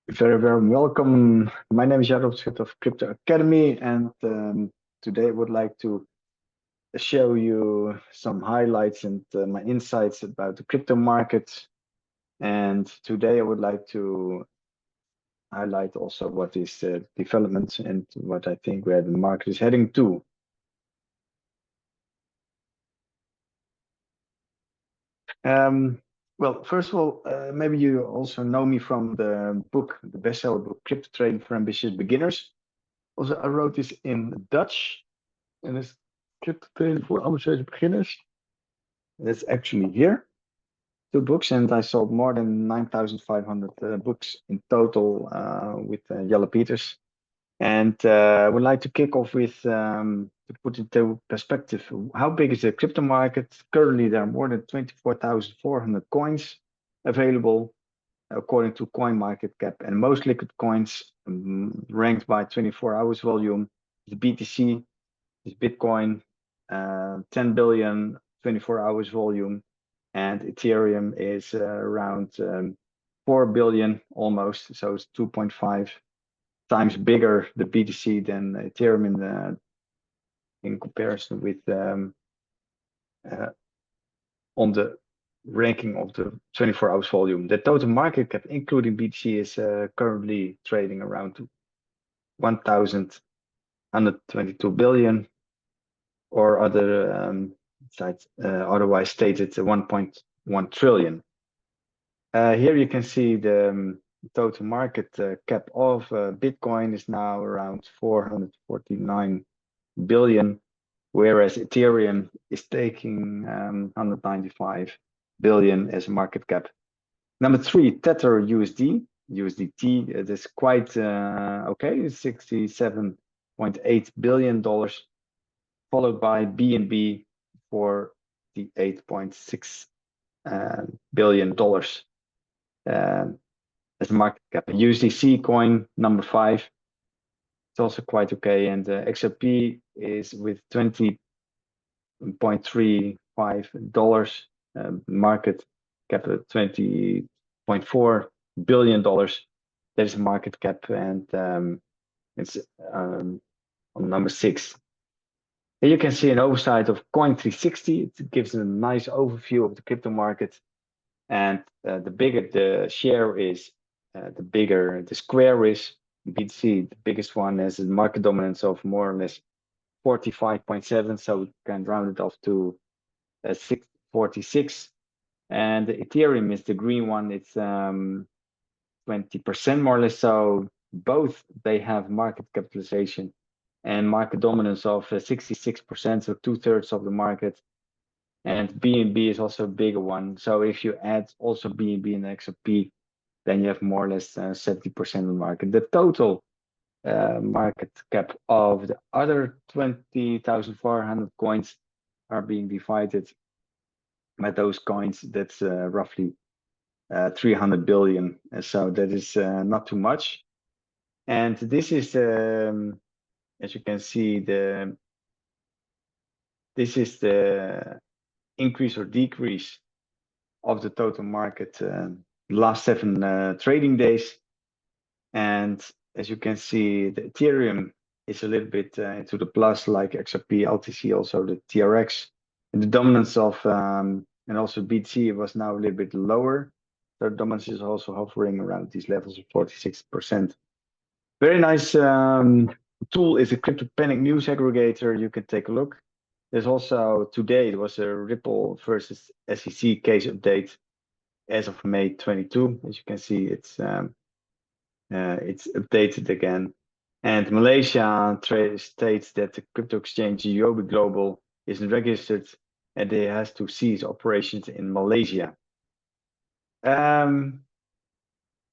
Very, very welcome. My name is Jarob of Crypto Academy, and today I would like to show you some highlights and my insights about the crypto market. And today I would like to highlight also what is development and what I think where the market is heading to. Well, first of all, maybe you also know me from the book, the bestseller book, Crypto Trading for Ambitious Beginners. Also, I wrote this in Dutch. En is Crypto Trading voor ambitieuze beginners. That's actually here, 2 books, and I sold more than 9,500 books in total with Jelle Peters. And I would like to kick off with to put into perspective, how big is the crypto market? Currently, there are more than 24,400 coins available according to CoinMarketCap, and most liquid coins ranked by 24 hours volume is BTC, is Bitcoin, 10 billion 24 hours volume, and Ethereum is around 4 billion almost, so it's 2.5 times bigger the BTC than Ethereum in comparison with on the ranking of the 24 hours volume. The total market cap, including BTC, is currently trading around 1,122 billion, or other sites otherwise stated 1.1 trillion. Here you can see the total market cap of Bitcoin is now around 449 billion, whereas Ethereum is taking 195 billion as a market cap. Number 3, Tether USDT. It is quite okay, $67.8 billion, followed by BNB for the $8.6 billion as a market cap. USDC coin, number 5, it's also quite okay, and XRP is with $20.35 market cap at $20.4 billion. That is a market cap, and it's on number 6. Here you can see an oversight of Coin360. It gives a nice overview of the crypto market, and the bigger the share is, the bigger the square is. BTC, the biggest one, has a market dominance of more or less 45.7, so we can round it off to 646. And Ethereum is the green one. It's 20% more or less. So both, they have market capitalization and market dominance of 66%, so 2/3 of the market. And BNB is also a bigger one. So if you add also BNB and XRP, then you have more or less 70% of the market. The total market cap of the other 20,400 coins are being divided by those coins. That's roughly 300 billion. So that is not too much. And this is, as you can see, this is the increase or decrease of the total market last 7 trading days. And as you can see, the Ethereum is a little bit into the plus, like XRP, LTC, also the TRX. And the dominance of, and also BTC was now a little bit lower. So the dominance is also hovering around these levels of 46%. Very nice tool is a Crypto Panic news aggregator. You can take a look. There's also, today, it was a Ripple versus SEC case update as of May 22. As you can see, it's updated again. And Malaysia states that the crypto exchange Yobi Global isn't registered and it has to cease operations in Malaysia.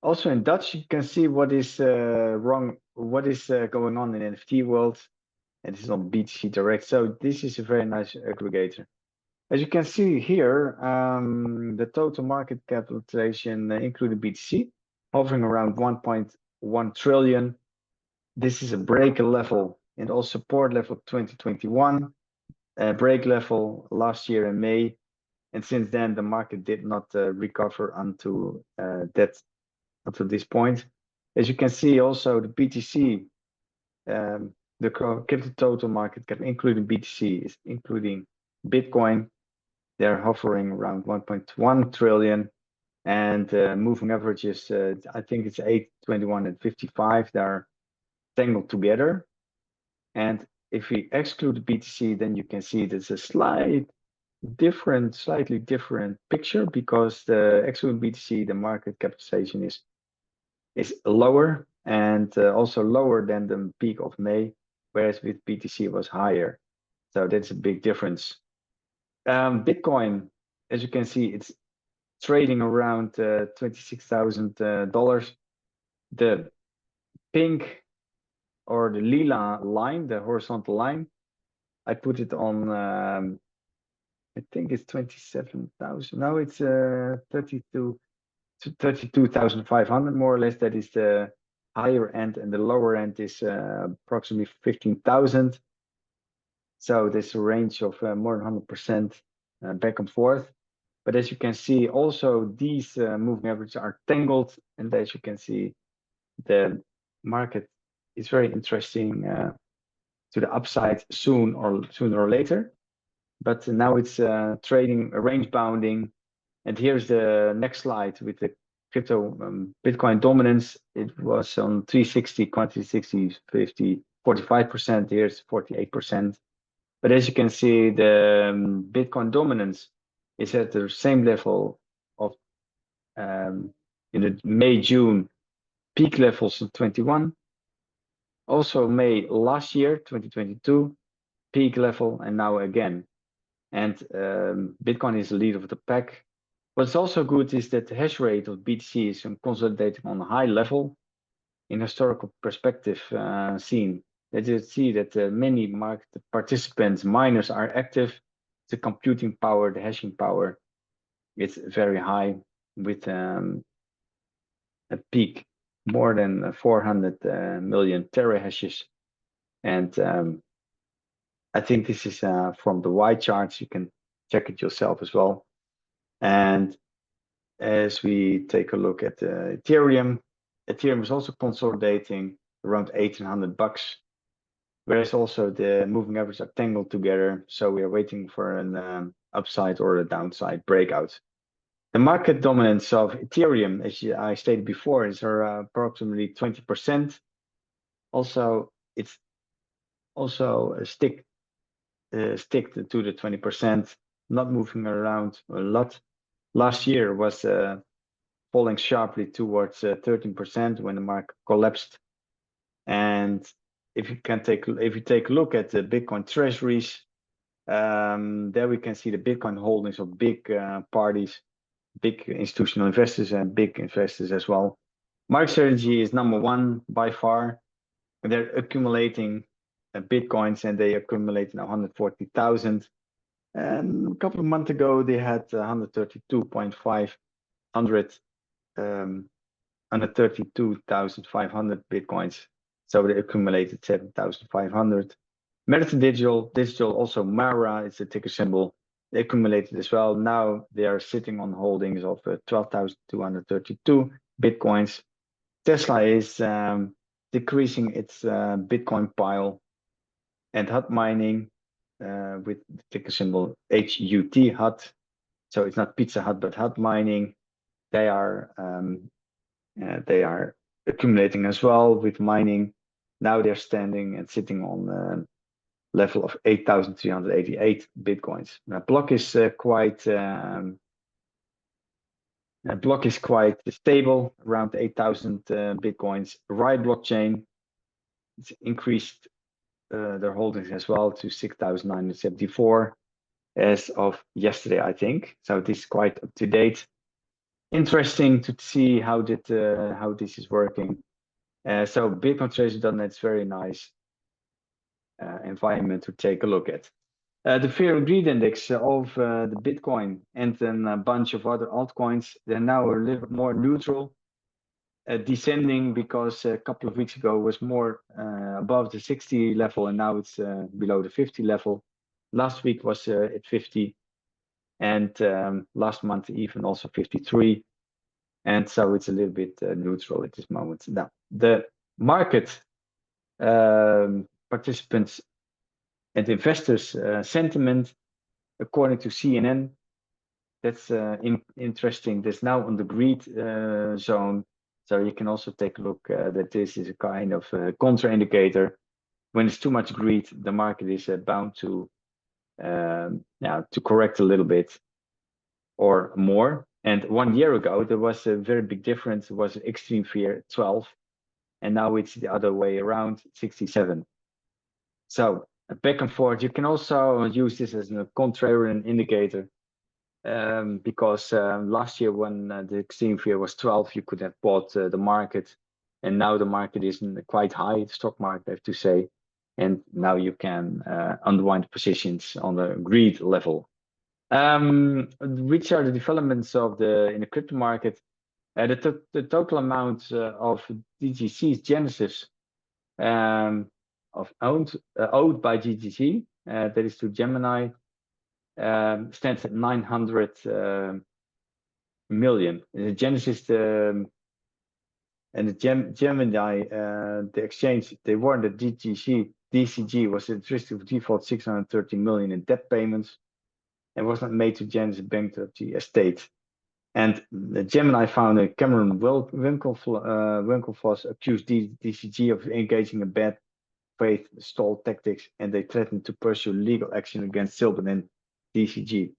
Also in Dutch, you can see what is wrong, what is going on in NFT world, and this is on BTC Direct. So this is a very nice aggregator. As you can see here, the total market capitalization, including BTC, hovering around 1.1 trillion. This is a break level and also support level 2021, break level last year in May. And since then, the market did not recover until this point. As you can see, also the BTC, the crypto total market cap, including BTC, is including Bitcoin. They're hovering around 1.1 trillion, and moving averages, I think it's 821 and 55. They're tangled together. And if we exclude the BTC, then you can see there's a slightly different picture, because the excluding BTC, the market capitalization is lower, and also lower than the peak of May, whereas with BTC it was higher. So that's a big difference. Bitcoin, as you can see, it's trading around $26,000. The pink or the lila line, the horizontal line, I put it on, I think it's 27,000. Now it's 32,500 more or less. That is the higher end, and the lower end is approximately 15,000. So there's a range of more than 100% back and forth. But as you can see, also these moving averages are tangled, and as you can see, the market is very interesting to the upside sooner or later. But now it's trading range bounding. And here's the next slide with the crypto Bitcoin dominance. It was on 360, quantity 60, 50, 45%. Here's 48%. But as you can see, the Bitcoin dominance is at the same level of in the May-June peak levels of 21. Also May last year, 2022, peak level, and now again. And Bitcoin is the leader of the pack. What's also good is that the hash rate of BTC is consolidating on a high level in historical perspective seen. That you see that many market participants, miners, are active. The computing power, the hashing power, it's very high, with a peak more than 400 million terahashes. And I think this is from the Y charts. You can check it yourself as well. And as we take a look at Ethereum is also consolidating around $1,800, whereas also the moving averages are tangled together. So we are waiting for an upside or a downside breakout. The market dominance of Ethereum, as I stated before, is approximately 20%. Also, it's also stick to the 20%, not moving around a lot. Last year was falling sharply towards 13% when the market collapsed. And if you take a look at the Bitcoin treasuries, there we can see the Bitcoin holdings of big parties, big institutional investors, and big investors as well. MicroStrategy is number one by far. And they're accumulating Bitcoins, and they accumulate now 140,000. And a couple of months ago, they had 132,500 Bitcoins. So they accumulated 7,500. Maanden Digital, also Mara, it's a ticker symbol. They accumulated as well. Now they are sitting on holdings of 12,232 Bitcoins. Tesla is decreasing its Bitcoin pile. And Hut Mining, with the ticker symbol HUT, Hut. So it's not Pizza Hut, but Hut Mining. They are accumulating as well with mining. Now they're standing and sitting on a level of 8,388 Bitcoins. Now, Block is quite stable, around 8,000 Bitcoins. Riot blockchain, it's increased their holdings as well to 6,974 as of yesterday, I think. So this is quite up to date. Interesting to see how this is working. So BitcoinTrader.net is very nice environment to take a look at. The Fear and Greed Index of the Bitcoin and then a bunch of other altcoins, they're now a little bit more neutral, descending, because a couple of weeks ago was more above the 60 level, and now it's below the 50 level. Last week was at 50, and last month even also 53. And so it's a little bit neutral at this moment. Now, the market participants and investors sentiment, according to CNN, that's interesting. That's now on the greed zone. So you can also take a look that this is a kind of contra-indicator. When it's too much greed, the market is bound to correct a little bit or more. And 1 year ago, there was a very big difference. It was extreme fear, 12, and now it's the other way around, 67. So back and forth. You can also use this as a contrarian indicator, because last year when the extreme fear was 12, you could have bought the market, and now the market is quite high, the stock market, I have to say, and now you can unwind positions on the greed level. Which are the developments of in the crypto market? The total amount of DGC's Genesis owed by DGC, that is to Gemini, stands at 900 million. The Genesis and the Gemini, the exchange, they warned that DCG was at risk of default 630 million in debt payments and was not made to Genesis bankruptcy estate. And the Gemini founder Cameron Winklevoss accused DCG of engaging in bad faith stall tactics, and they threatened to pursue legal action against Silverman and DCG.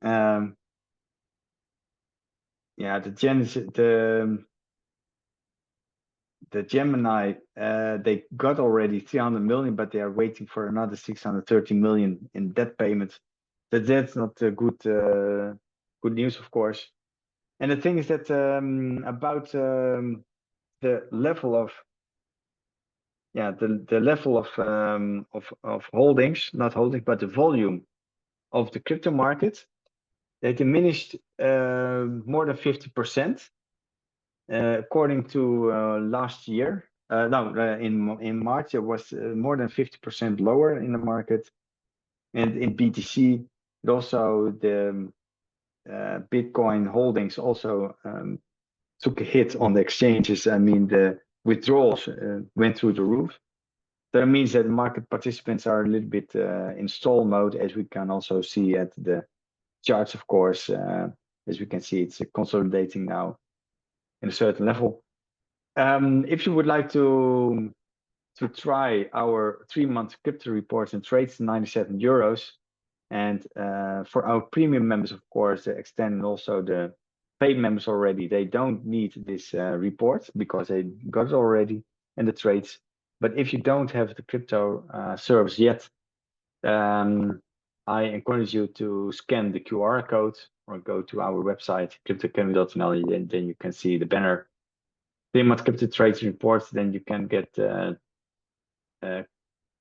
The Genesis, the Gemini, they got already 300 million, but they are waiting for another 630 million in debt payments. That's not good news, of course. And the thing is that about the level of the level of holdings, not holdings, but the volume of the crypto market, they diminished more than 50%. According to last year, in March, it was more than 50% lower in the market, and in BTC, but also the Bitcoin holdings also took a hit on the exchanges. I mean, the withdrawals went through the roof. That means that market participants are a little bit in stall mode, as we can also see at the charts, of course. As we can see, it's consolidating now in a certain level. If you would like to try our 3-month crypto reports and trades, 97 euros. And for our premium members, of course, the X10 and also the paid members already, they don't need this report because they got it already and the trades. But if you don't have the crypto service yet, I encourage you to scan the QR code or go to our website, cryptoacademy.nl, and then you can see the banner 3-month crypto trades reports. Then you can get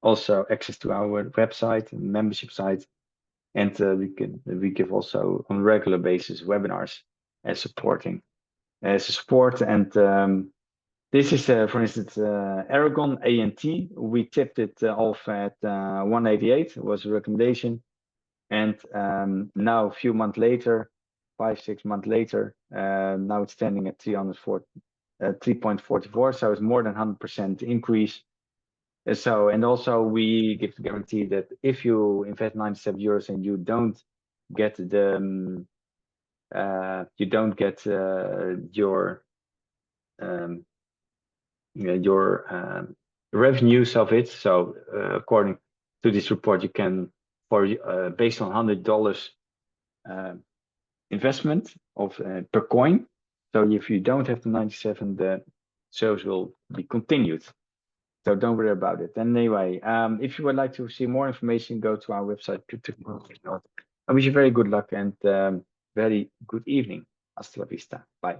also access to our website and membership site. And we give also on a regular basis webinars as support. And this is, for instance, Aragon ANT. We tipped it off at 188. It was a recommendation. And now a few months later, 5-6 months later, now it's standing at 3.44. So it's more than 100% increase. So, and also we give the guarantee that if you invest 97 euros and you don't get the your revenues of it. So according to this report, you can, for based on $100 investment of per coin. So if you don't have the 97, the service will be continued. So don't worry about it. Anyway, if you would like to see more information, go to our website. I wish you very good luck and very good evening. Hasta la vista. Bye.